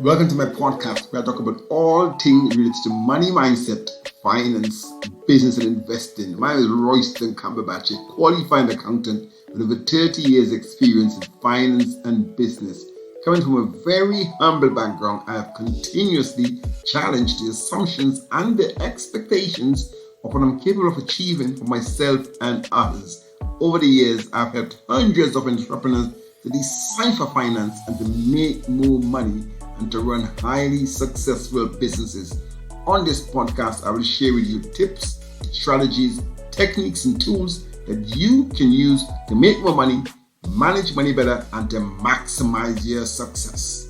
Welcome to my podcast where I talk about all things related to money mindset, finance, business, and investing. My name is Royston Camberbatch, a qualified accountant with over 30 years experience in finance and business. Coming from a very humble background, I have continuously challenged the assumptions and the expectations of what I'm capable of achieving for myself and others. Over the years, I've helped hundreds of entrepreneurs to decipher finance and to make more money and to run highly successful businesses. On this podcast, I will share with you tips, strategies, techniques, and tools that you can use to make more money, manage money better, and to maximize your success.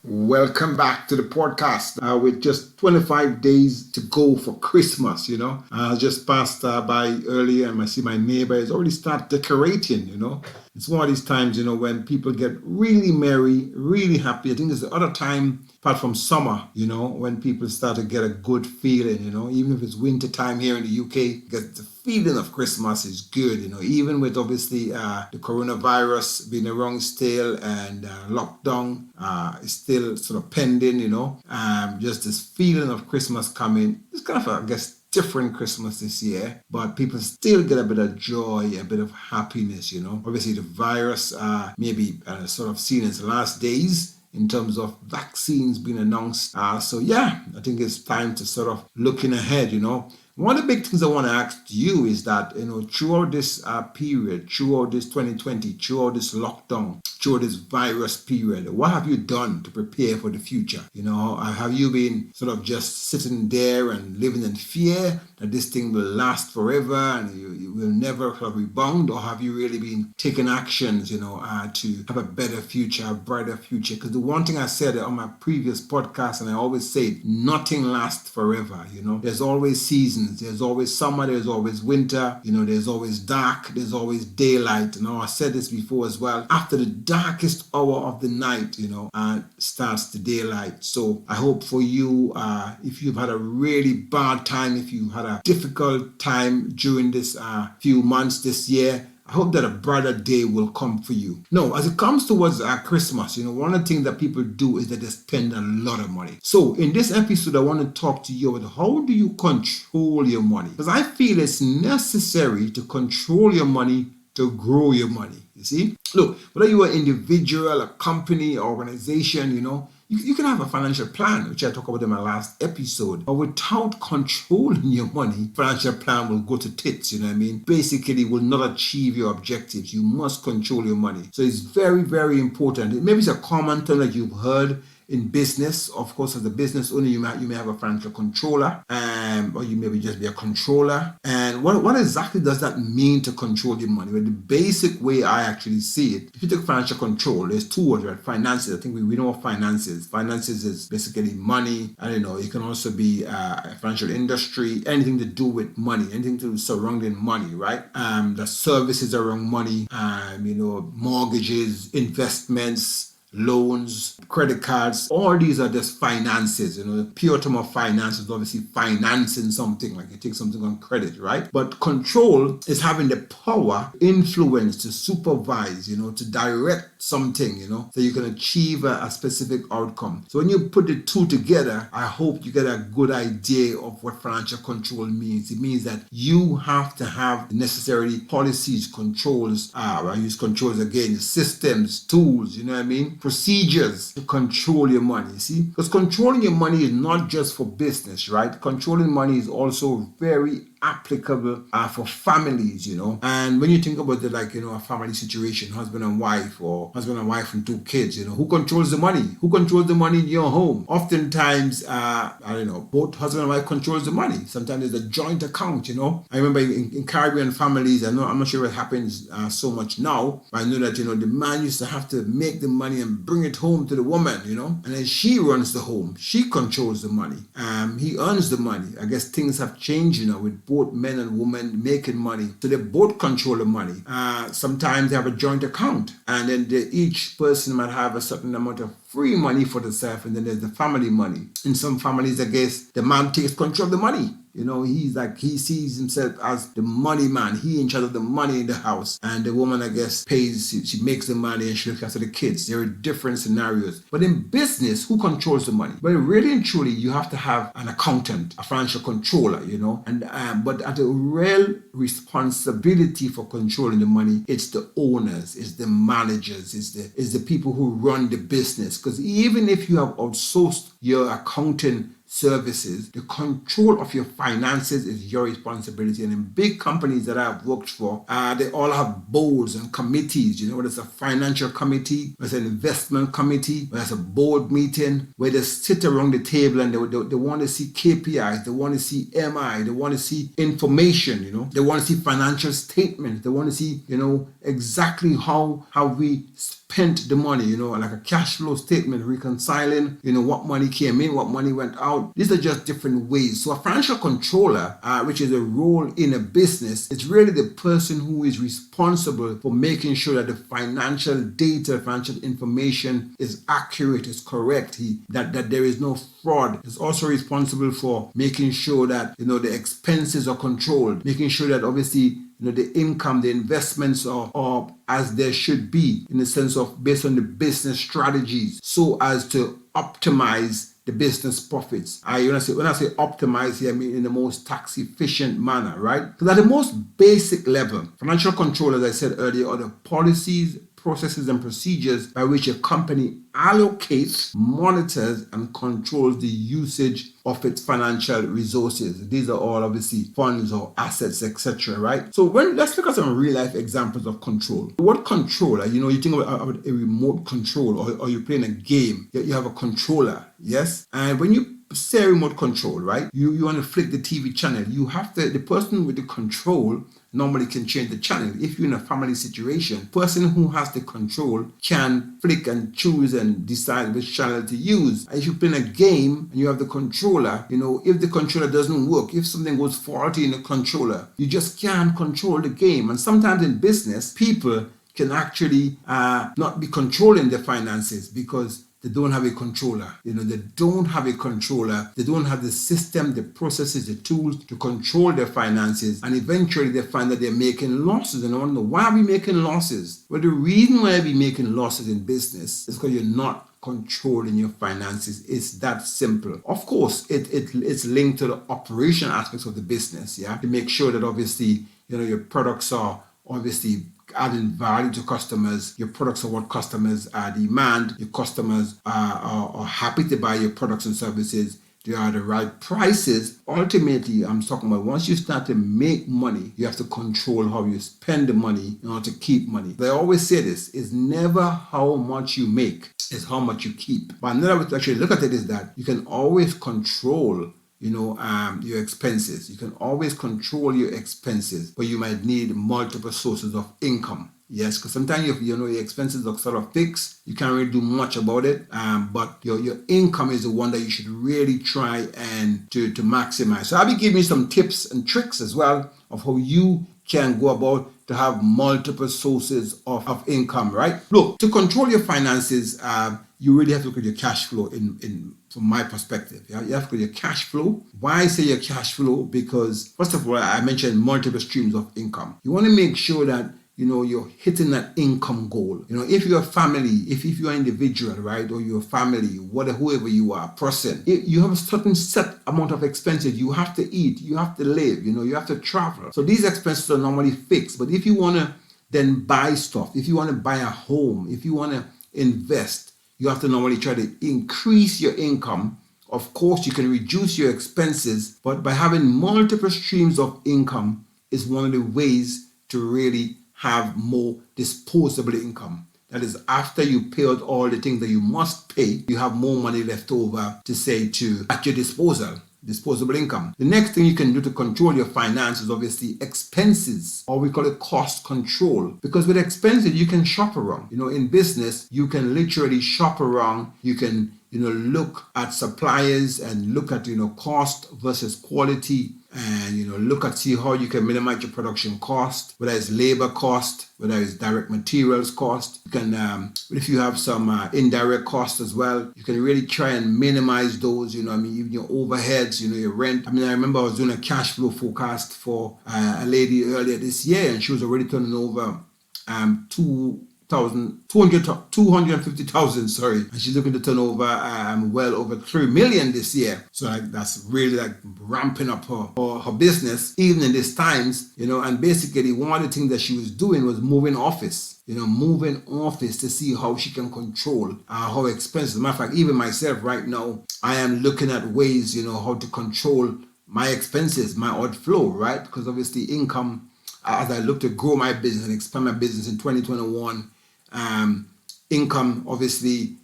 Welcome back to the podcast. With just 25 days to go for Christmas, I just passed by earlier and I see my neighbor has already started decorating, It's one of these times, when people get really merry, really happy. I think there's the other time, apart from summer, when people start to get a good feeling, even if it's winter time here in the UK, because the feeling of Christmas is good, even with obviously the coronavirus being around still and lockdown is still sort of pending, just this feeling of Christmas coming. It's kind of, different Christmas this year, but people still get a bit of joy, a bit of happiness, Obviously, the virus maybe sort of seen its last days in terms of vaccines being announced. I think it's time to sort of looking ahead, One of the big things I want to ask you is that, throughout this period, throughout this 2020, throughout this lockdown, throughout this virus period, what have you done to prepare for the future? Have you been sort of just sitting there and living in fear that this thing will last forever and you will never sort of rebound? Or have you really been taking actions, to have a better future, a brighter future? Because the one thing I said on my previous podcast, and I always say, nothing lasts forever, There's always seasons. There's always summer, there's always winter, there's always dark, there's always daylight. I said this before as well. After the darkest hour of the night, starts the daylight. So I hope for you, if you've had a really bad time, if you had a difficult time during this few months this year, I hope that a brighter day will come for you. Now, as it comes towards Christmas, one of the things that people do is that they spend a lot of money. So in this episode, I want to talk to you about how do you control your money? Because I feel it's necessary to control your money to grow your money. You see? Look, whether you're an individual, a company, organization, you can have a financial plan, which I talked about in my last episode. But without controlling your money, financial plan will go to tits, Basically, will not achieve your objectives. You must control your money. So it's very, very important. Maybe it's a common term that you've heard in business. Of course, as a business owner, you may have a financial controller, or you maybe just be a controller. And what exactly does that mean to control your money? Well, the basic way I actually see it, if you take financial control, there's two words, right? Finances. I think we know what finances. Finances is basically money. It can also be a financial industry, anything to do with money, anything to do surrounding money, right? The services around money, mortgages, investments, loans, credit cards, all these are just finances. The pure term of finance is obviously financing something, like you take something on credit, right? But control is having the power, influence, to supervise, to direct something, so you can achieve a specific outcome. So when you put the two together, I hope you get a good idea of what financial control means. It means that you have to have the necessary policies, controls, I use controls again, systems, tools, procedures to control your money, see? Because controlling your money is not just for business, right? Controlling money is also very applicable for families, And when you think about it, a family situation, husband and wife, or husband and wife and two kids, who controls the money? Who controls the money in your home? Oftentimes, both husband and wife controls the money. Sometimes there's a joint account, I remember in Caribbean families, I'm not sure what happens so much now, but I know that, the man used to have to make the money and bring it home to the woman, and then she runs the home. She controls the money. He earns the money. I guess things have changed, with both men and women making money. So they both control the money. Sometimes they have a joint account, and then each person might have a certain amount of free money for themselves, and then there's the family money. In some families, I guess, the man takes control of the money. He sees himself as the money man. He in charge of the money in the house. And the woman, I guess, pays, she makes the money and she looks after the kids. There are different scenarios. But in business, who controls the money? Well, really and truly, you have to have an accountant, a financial controller, but at the real responsibility for controlling the money, it's the owners, it's the managers, it's the people who run the business. Because even if you have outsourced your accounting services, the control of your finances is your responsibility. And in big companies that I've worked for, they all have boards and committees. Whether it's a financial committee, whether it's an investment committee, whether it's a board meeting, where they sit around the table and they want to see KPIs, they want to see MI, they want to see information, they want to see financial statements, they want to see, exactly how we spent the money, like a cash flow statement, reconciling, what money came in, what money went out. These are just different ways. So a financial controller, which is a role in a business, it's really the person who is responsible for making sure that the financial data, financial information is accurate, is correct, that there is no fraud. It's also responsible for making sure that, the expenses are controlled, making sure that obviously the income, the investments are as there should be, in the sense of based on the business strategies, so as to optimize the business profits. When I say optimize here, I mean in the most tax efficient manner, right? Because at the most basic level, financial control, as I said earlier, are the policies, processes, and procedures by which a company allocates, monitors, and controls the usage of its financial resources. These are all obviously funds or assets, etc. Right? So let's look at some real life examples of control. The word controller, you think about a remote control, or you're playing a game. You have a controller, yes? And when you say remote control, right? You want to flick the TV channel. You have the person with the control normally can change the channel. If you're in a family situation, person who has the control can flick and choose and decide which channel to use. If you play a game and you have the controller, if the controller doesn't work, if something goes faulty in the controller, you just can't control the game. And sometimes in business, people can actually not be controlling their finances because they don't have a controller. They don't have a controller. They don't have the system, the processes, the tools to control their finances. And eventually they find that they're making losses. And I want to know, why are we making losses? Well, the reason why we're making losses in business is because you're not controlling your finances. It's that simple. Of course, it's linked to the operation aspects of the business, to make sure that obviously, your products are obviously adding value to customers. Your products are what customers demand. Your customers are happy to buy your products and services. They are the right prices. Ultimately, I'm talking about once you start to make money, you have to control how you spend the money in order to keep money. I always say this, it's never how much you make, it's how much you keep. But another way to actually look at it is that you can always control your expenses. You can always control your expenses, but you might need multiple sources of income. Yes, because sometimes your expenses are sort of fixed. You can't really do much about it. But your income is the one that you should really try and to maximize. So I'll be giving you some tips and tricks as well of how you can go about to have multiple sources of income, right? Look, to control your finances, you really have to look at your cash flow from my perspective. You have to look at your cash flow. Why I say your cash flow? Because first of all, I mentioned multiple streams of income. You want to make sure that you're hitting that income goal. If you're a family, if you're an individual, right, or you're a family, whoever you are, person, you have a certain set amount of expenses. You have to eat, you have to live, you have to travel. So these expenses are normally fixed. But if you want to then buy stuff, if you want to buy a home, if you want to invest, you have to normally try to increase your income. Of course, you can reduce your expenses, but by having multiple streams of income is one of the ways to really have more disposable income. That is, after you pay out all the things that you must pay, you have more money left over at your disposable income. The next thing you can do to control your finances, obviously, expenses, or we call it cost control. Because with expenses, you can shop around. In business, you can literally shop around. You can, look at suppliers and look at, cost versus quality, and, look at see how you can minimize your production cost, whether it's labor cost, whether it's direct materials cost. You can, if you have some indirect costs as well, you can really try and minimize those. Even your overheads, your rent. I remember I was doing a cash flow forecast for a lady earlier this year, and she was already turning over 250,000, sorry, and she's looking to turn over well over 3 million this year. So that's really ramping up her business even in these times, and basically one of the things that she was doing was moving office to see how she can control her expenses. As a matter of fact, even myself right now, I am looking at ways, how to control my expenses, my outflow, right? Because obviously income, as I look to grow my business and expand my business in 2021, income obviously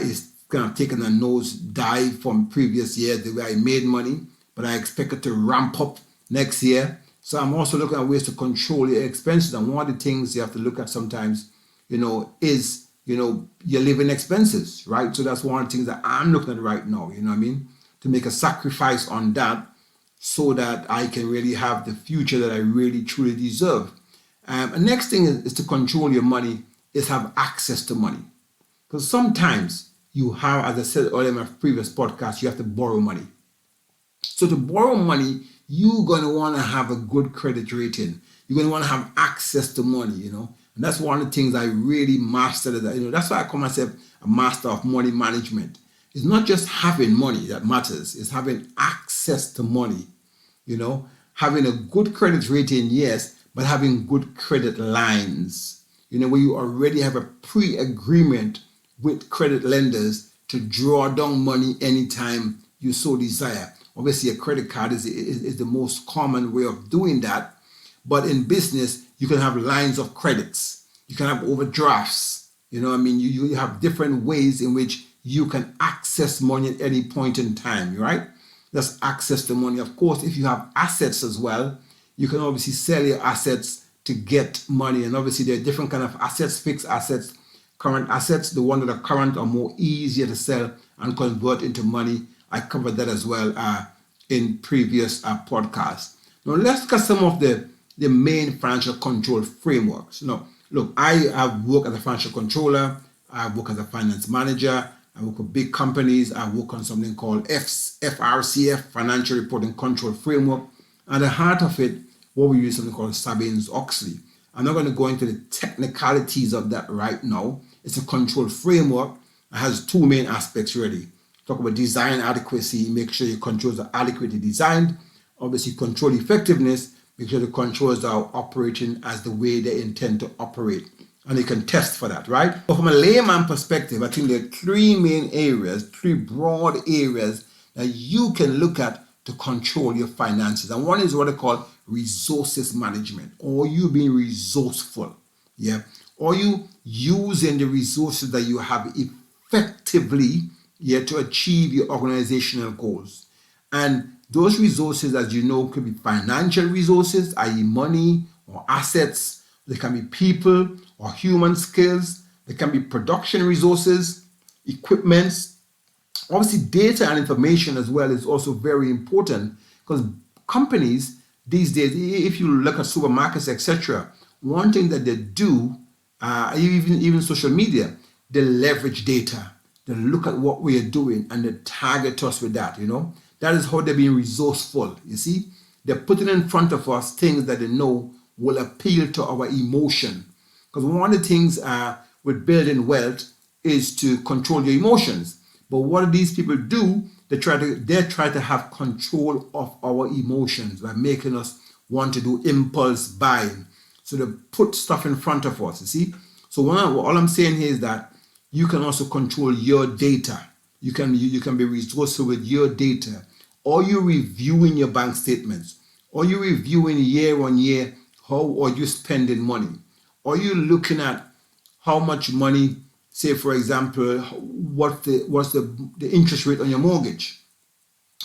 is kind of taking a nose dive from previous years, the way I made money, but I expect it to ramp up next year. So I'm also looking at ways to control your expenses. And one of the things you have to look at sometimes, is, your living expenses, right? So that's one of the things that I'm looking at right now, to make a sacrifice on that so that I can really have the future that I really truly deserve. The next thing is to control your money, is have access to money. Because sometimes you have, as I said earlier in my previous podcast, you have to borrow money. So to borrow money, you're going to want to have a good credit rating. You're going to want to have access to money, And that's one of the things I really mastered. That's why I call myself a master of money management. It's not just having money that matters. It's having access to money, Having a good credit rating, yes, but having good credit lines, where you already have a pre-agreement with credit lenders to draw down money anytime you so desire. Obviously, a credit card is the most common way of doing that. But in business, you can have lines of credits. You can have overdrafts. You have different ways in which you can access money at any point in time, right? That's access to money. Of course, if you have assets as well, you can obviously sell your assets to get money. And obviously there are different kind of assets, fixed assets, current assets. The ones that are current are more easier to sell and convert into money. I covered that as well in previous podcasts. Now let's look at some of the main financial control frameworks. Look, I have worked as a financial controller. I work as a finance manager. I work with big companies. I work on something called FRCF, Financial Reporting Control Framework. At the heart of it, what we use something called Sarbanes-Oxley. I'm not going to go into the technicalities of that right now. It's a control framework. It has two main aspects really. Talk about design adequacy, make sure your controls are adequately designed. Obviously control effectiveness, make sure the controls are operating as the way they intend to operate. And you can test for that, right? But from a layman perspective, I think there are three broad areas that you can look at to control your finances. And one is what I call resources management, or you being resourceful, or you using the resources that you have effectively, to achieve your organizational goals. And those resources, as you know, could be financial resources, i.e. money or assets. They can be people or human skills. They can be production resources, equipments. Obviously, data and information as well is also very important, because companies these days, if you look at supermarkets, etc., one thing that they do, even social media, they leverage data. They look at what we are doing and they target us with that, That is how they're being resourceful, you see. They're putting in front of us things that they know will appeal to our emotion. Because one of the things with building wealth is to control your emotions. But what do these people do? They try to have control of our emotions by making us want to do impulse buying. So they put stuff in front of us, you see. So all I'm saying here is that you can also control your data. You can be resourceful with your data. Or you reviewing your bank statements. Or you reviewing year on year, how are you spending money? Or you looking at how much money, say for example, what's the interest rate on your mortgage?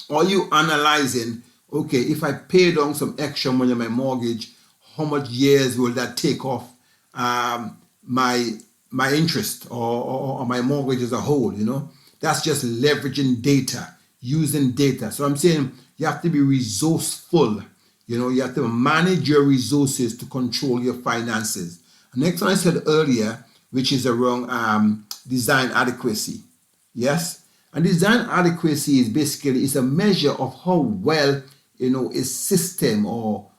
Or you analyzing, okay, if I pay down some extra money on my mortgage, how much years will that take off my interest or my mortgage as a whole? That's just leveraging data, using data. So I'm saying you have to be resourceful. You have to manage your resources to control your finances. The next one I said earlier, which is around design adequacy. Yes, and design adequacy is basically a measure of how well a system or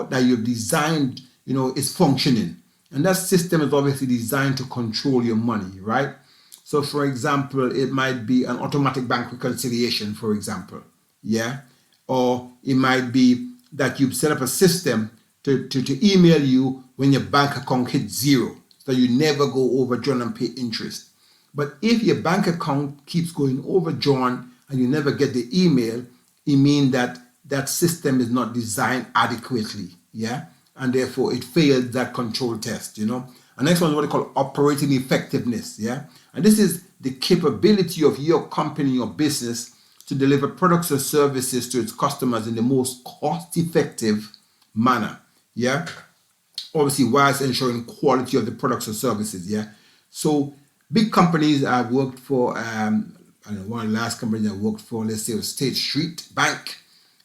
that you've designed is functioning, and that system is obviously designed to control your money, right? So, for example, it might be an automatic bank reconciliation, for example, yeah, or it might be that you've set up a system to email you when your bank account hits zero, so you never go overdrawn and pay interest. But if your bank account keeps going overdrawn and you never get the email, it means that that system is not designed adequately, yeah, and therefore it failed that control test. And next one is what they call operating effectiveness, yeah, and this is the capability of your company or business to deliver products or services to its customers in the most cost-effective manner, yeah, obviously whilst ensuring quality of the products or services, yeah. So big companies I've worked for, one of the last companies I worked for, let's say, was State Street Bank,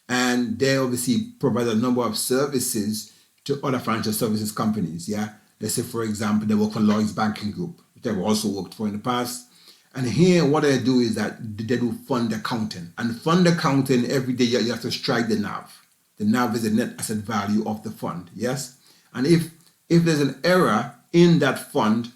and they obviously provide a number of services to other financial services companies, yeah. Let's say, for example, they work for Lloyd's Banking Group, which I've also worked for in the past. And here, what they do is that they do fund accounting. And fund accounting, every day you have to strike the NAV. The NAV is the net asset value of the fund, yes? And if there's an error in that fund,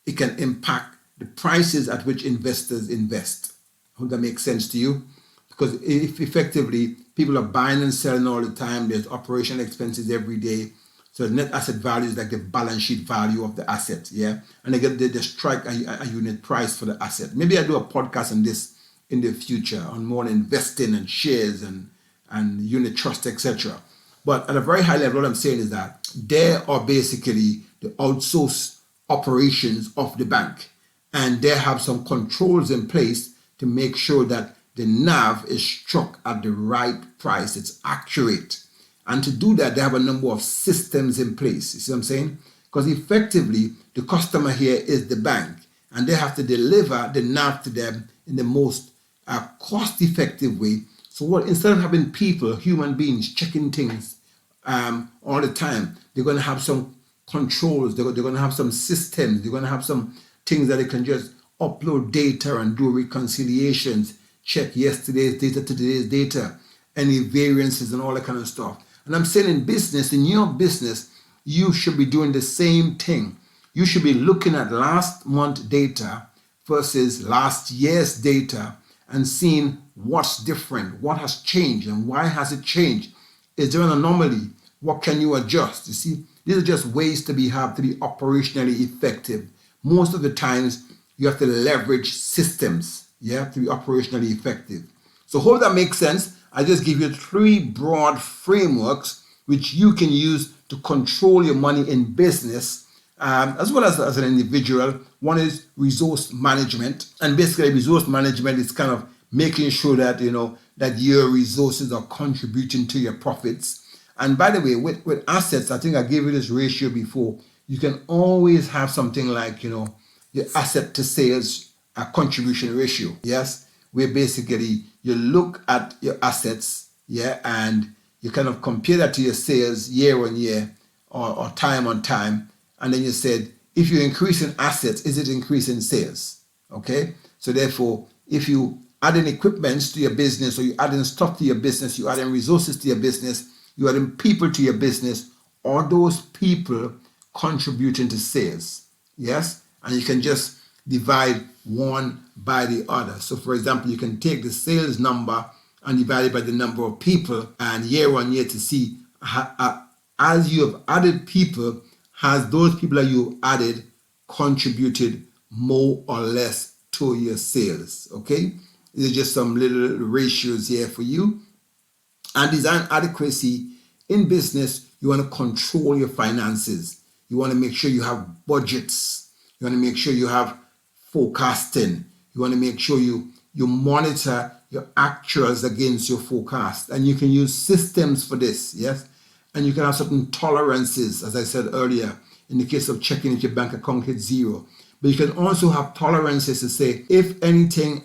it can impact the prices at which investors invest. I hope that makes sense to you. Because if effectively people are buying and selling all the time, there's operational expenses every day. So the net asset value is like the balance sheet value of the asset, yeah? And they strike a unit price for the asset. Maybe I do a podcast on this in the future, on more investing and shares and unit trust, etc. But at a very high level, what I'm saying is that they are basically the outsourced operations of the bank. And they have some controls in place to make sure that the NAV is struck at the right price. It's accurate. And to do that, they have a number of systems in place. You see what I'm saying? Because effectively, the customer here is the bank, and they have to deliver the NAV to them in the most cost-effective way. So instead of having people, human beings, checking things all the time, they're going to have some controls. They're going to have some systems. They're going to have some things that they can just upload data and do reconciliations, check yesterday's data to today's data, any variances and all that kind of stuff. And I'm saying in business, in your business, you should be doing the same thing. You should be looking at last month data versus last year's data and seeing what's different, what has changed, and why has it changed. Is there an anomaly? What can you adjust? You see, these are just ways to be operationally effective. Most of the times, you have to leverage systems, yeah, to be operationally effective. So hope that makes sense. I just give you 3 broad frameworks which you can use to control your money in business, as well as an individual. One is resource management, and basically resource management is kind of making sure that that your resources are contributing to your profits. And by the way, with assets, I think I gave you this ratio before. You can always have something like your asset to sales contribution ratio, yes, where basically you look at your assets, yeah, and you kind of compare that to your sales year on year or time on time, and then you said, if you increase in assets, is it increasing sales? Okay, so therefore, if you add in equipment to your business, or you add in stuff to your business, you add in resources to your business, you add in people to your business, are those people contributing to sales? Yes, and you can just divide one by the other. So for example, you can take the sales number and divide it by the number of people, and year on year to see as you have added people, has those people that you added contributed more or less to your sales. Okay, these are just some little ratios here for you. And design adequacy in business, you want to control your finances. You want to make sure you have budgets. You want to make sure you have forecasting. You want to make sure you monitor your actuals against your forecast. And you can use systems for this, yes? And you can have certain tolerances, as I said earlier, in the case of checking if your bank account hits zero. But you can also have tolerances to say, if anything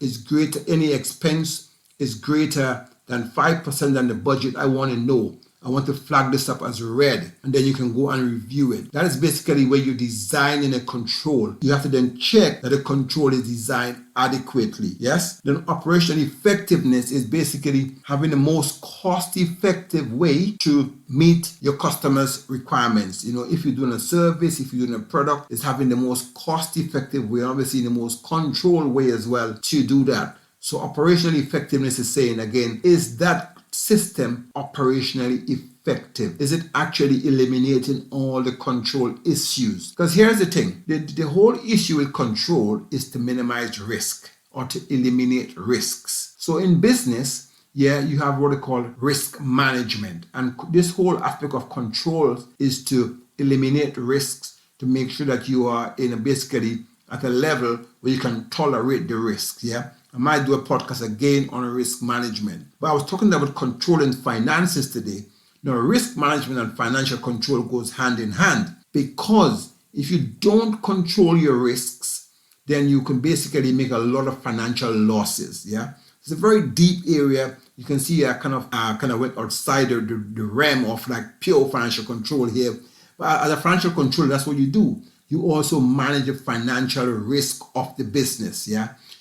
is greater, any expense is greater than 5% than the budget, I want to know. I want to flag this up as red, and then you can go and review it. That is basically where you're designing a control. You have to then check that the control is designed adequately. Yes? Then operational effectiveness is basically having the most cost-effective way to meet your customers' requirements. If you're doing a service, if you're doing a product, it's having the most cost-effective way, obviously the most controlled way as well to do that. So operational effectiveness is saying, again, is that system operationally effective? Is it actually eliminating all the control issues? Because here's the thing, the whole issue with control is to minimize risk or to eliminate risks. So in business, you have what they call risk management, and this whole aspect of control is to eliminate risks, to make sure that you are basically at a level where you can tolerate the risks. I might do a podcast again on risk management. But I was talking about controlling finances today. Now, risk management and financial control goes hand in hand, because if you don't control your risks, then you can basically make a lot of financial losses. It's a very deep area. You can see I kind of went outside the realm of like pure financial control here. But as a financial controller, that's what you do. You also manage the financial risk of the business.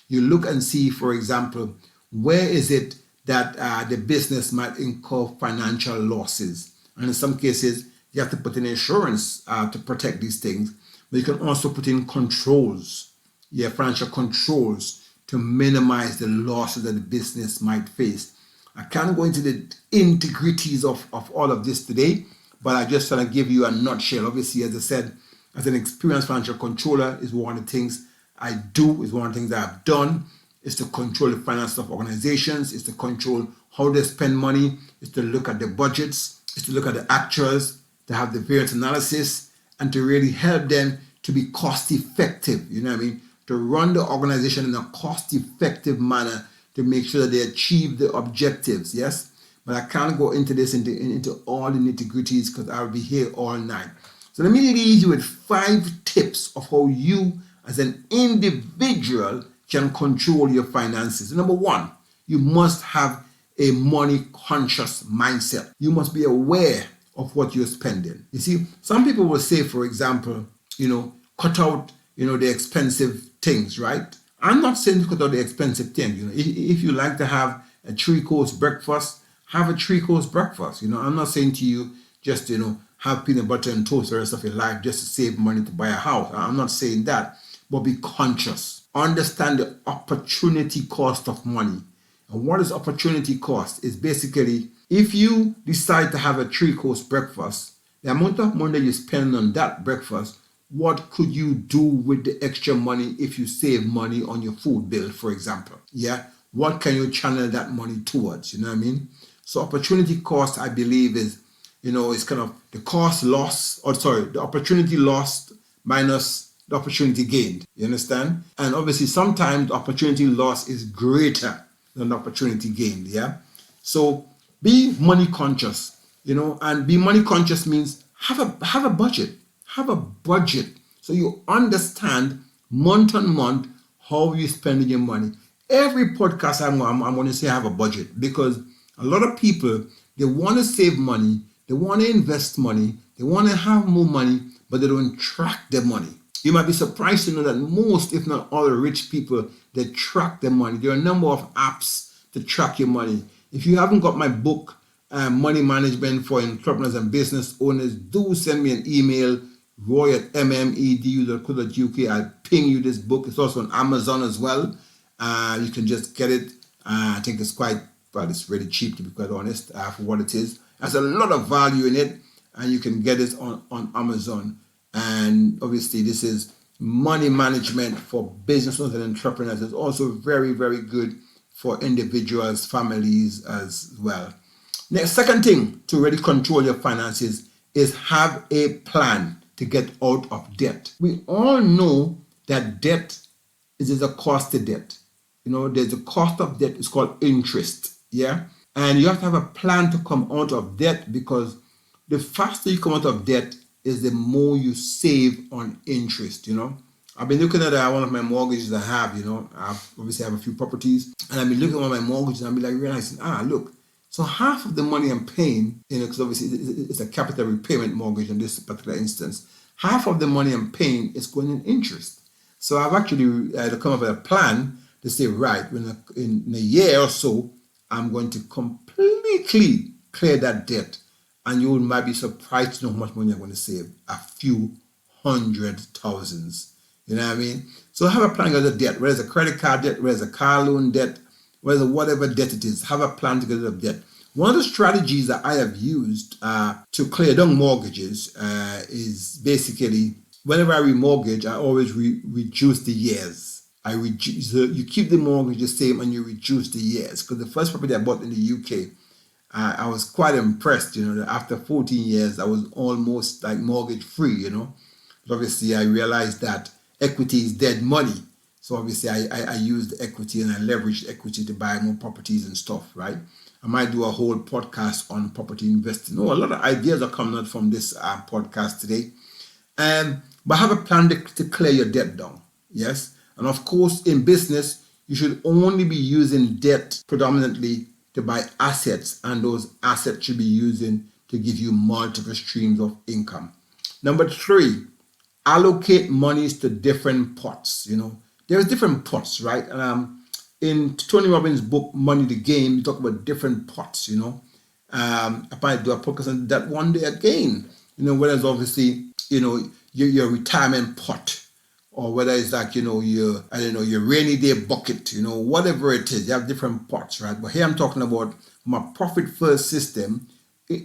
You look and see, for example, where is it that the business might incur financial losses. And in some cases, you have to put in insurance to protect these things. But you can also put in controls, financial controls, to minimize the losses that the business might face. I can't go into the integrities of all of this today, but I just want to give you a nutshell. Obviously, as I said, as an experienced financial controller, is one of the things I do, is one of the things that I've done, is to control the finances of organizations, is to control how they spend money, is to look at the budgets, is to look at the actuals, to have the variance analysis, and to really help them to be cost effective, to run the organization in a cost effective manner to make sure that they achieve the objectives, yes? But I can't go into this, into all the nitty-gritties, because I'll be here all night. So let me leave you with 5 tips of how you as an individual can control your finances. Number 1, you must have a money conscious mindset. You must be aware of what you're spending. You see, some people will say, for example, cut out, the expensive things, right? I'm not saying to cut out the expensive thing. If you like to have a 3-course breakfast, have a 3-course breakfast. I'm not saying to you just, have peanut butter and toast the rest of your life just to save money to buy a house. I'm not saying that, but be conscious. Understand the opportunity cost of money. And what is opportunity cost? Is basically, if you decide to have a 3-course breakfast, the amount of money that you spend on that breakfast, what could you do with the extra money if you save money on your food bill, for example? What can you channel that money towards? You know what I mean? So opportunity cost, I believe, is kind of the the opportunity lost minus the opportunity gained. You understand? And obviously, sometimes the opportunity loss is greater than the opportunity gained. So be money conscious. And be money conscious means have a budget. Have a budget so you understand month on month how you're spending your money. Every podcast I'm going to say I have a budget, because a lot of people, they want to save money, they want to invest money, they want to have more money, but they don't track their money. You might be surprised to know that most, if not all, the rich people, they track their money. There are a number of apps to track your money. If you haven't got my book, Money Management for Entrepreneurs and Business Owners, do send me an email, roy@mmedu.co.uk. I'll ping you this book. It's also on Amazon as well. You can just get it. I think it's it's really cheap, to be quite honest, for what it is. There's a lot of value in it, and you can get it on Amazon. And obviously, this is money management for business owners and entrepreneurs. It's also very, very good for individuals, families as well. Next, second thing to really control your finances is have a plan to get out of debt. We all know that debt is a cost to debt. There's a cost of debt. It's called interest. And you have to have a plan to come out of debt, because the faster you come out of debt is the more you save on interest. I've been looking at one of my mortgages I have, I obviously have a few properties, and I've been looking at one of my mortgages and I've been like realizing, look, so half of the money I'm paying, because obviously it's a capital repayment mortgage in this particular instance, half of the money I'm paying is going in interest. So I've actually come up with a plan to say, right, in a year or so, I'm going to completely clear that debt. And you might be surprised to know how much money I'm going to save. A few hundred thousands. You know what I mean? So have a plan of the debt, whether it's a credit card debt, whether it's a car loan debt, whether whatever debt it is, have a plan to get rid of debt. One of the strategies that I have used to clear down mortgages is basically whenever I remortgage, I always reduce the years. You keep the mortgage the same and you reduce the years. Because the first property I bought in the UK, I was quite impressed, that after 14 years, I was almost like mortgage free, But obviously, I realized that equity is dead money. So obviously, I used the equity and I leveraged equity to buy more properties and stuff, right? I might do a whole podcast on property investing. A lot of ideas are coming out from this podcast today. But have a plan to clear your debt down, yes? And of course, in business, you should only be using debt predominantly to buy assets, and those assets should be using to give you multiple streams of income. Number 3, allocate monies to different pots. There's different pots, right? In Tony Robbins' book Money the Game, you talk about different pots. I might do a podcast on that one day again. Whether it's obviously your retirement pot, or whether it's like your rainy day bucket, whatever it is. You have different pots, right? But here I'm talking about from a profit first system.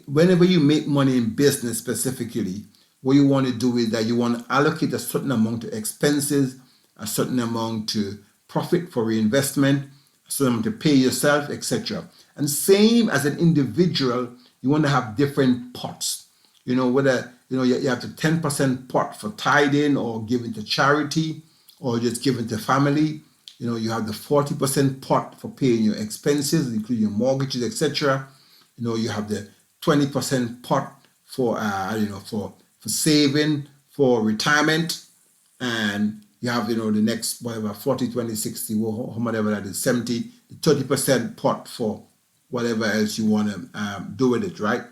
Whenever you make money in business specifically, what you want to do is that you want to allocate a certain amount to expenses, a certain amount to profit for reinvestment, a certain amount to pay yourself, etc. And same as an individual, you want to have different pots. Whether you have the 10% pot for tithing or giving to charity or just giving to family. You have the 40% pot for paying your expenses, including your mortgages, etc. You have the 20% pot for for saving, for retirement, and you have the next whatever 40, 20, 60, whatever that is, 70, the 30% pot for whatever else you want to do with it, right?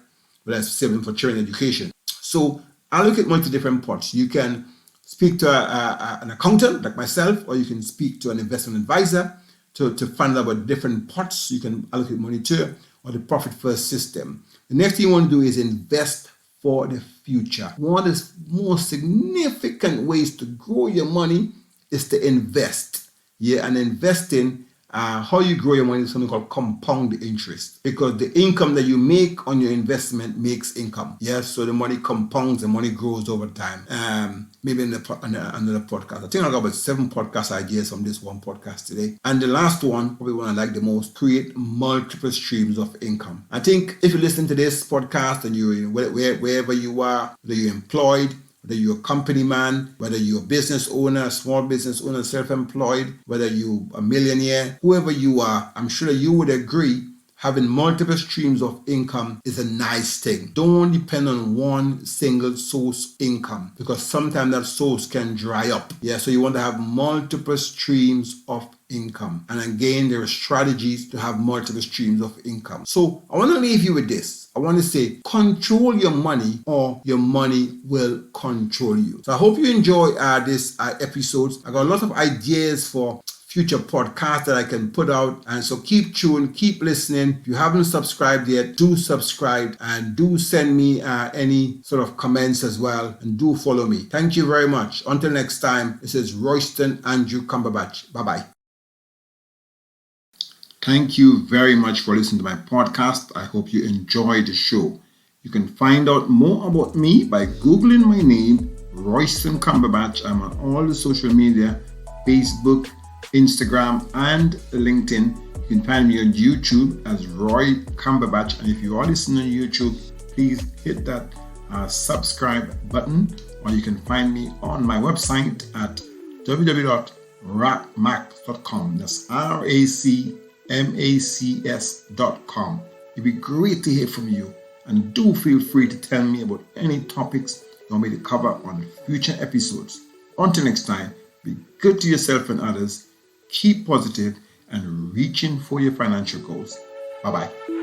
Whether it's saving for children education. So allocate money to different pots. You can speak to an accountant like myself, or you can speak to an investment advisor to find out about different pots you can allocate money to, or the profit first system. The next thing you want to do is invest for the future. One of the most significant ways to grow your money is to invest. And investing, how you grow your money is something called compound interest, because the income that you make on your investment makes income. So the money compounds, the money grows over time. Maybe in another podcast. I think I got about 7 podcast ideas from this one podcast today. And the last one, probably one I like the most, create multiple streams of income. I think if you listen to this podcast and you're wherever you are, whether you're employed, whether you're a company man, whether you're a business owner, a small business owner, self-employed, whether you're a millionaire, whoever you are, I'm sure you would agree having multiple streams of income is a nice thing. Don't depend on one single source income, because sometimes that source can dry up. So you want to have multiple streams of income. And again, there are strategies to have multiple streams of income. So I want to leave you with this. I want to say, control your money or your money will control you. So I hope you enjoy this episode. I got a lot of ideas for future podcasts that I can put out. And so keep tuned, keep listening. If you haven't subscribed yet, do subscribe and do send me any sort of comments as well. And do follow me. Thank you very much. Until next time, this is Royston Andrew Cumberbatch. Bye-bye. Thank you very much for listening to my podcast. I hope you enjoyed the show. You can find out more about me by Googling my name, Royston Cumberbatch. I'm on all the social media, Facebook, Instagram, and LinkedIn. You can find me on YouTube as Roy Cumberbatch. And if you are listening on YouTube, please hit that subscribe button, or you can find me on my website at www.racmacs.com. That's RACMACS.com. It'd be great to hear from you, and do feel free to tell me about any topics you want me to cover on future episodes. Until next time, Be good to yourself and others. Keep positive and reaching for your financial goals. Bye-bye.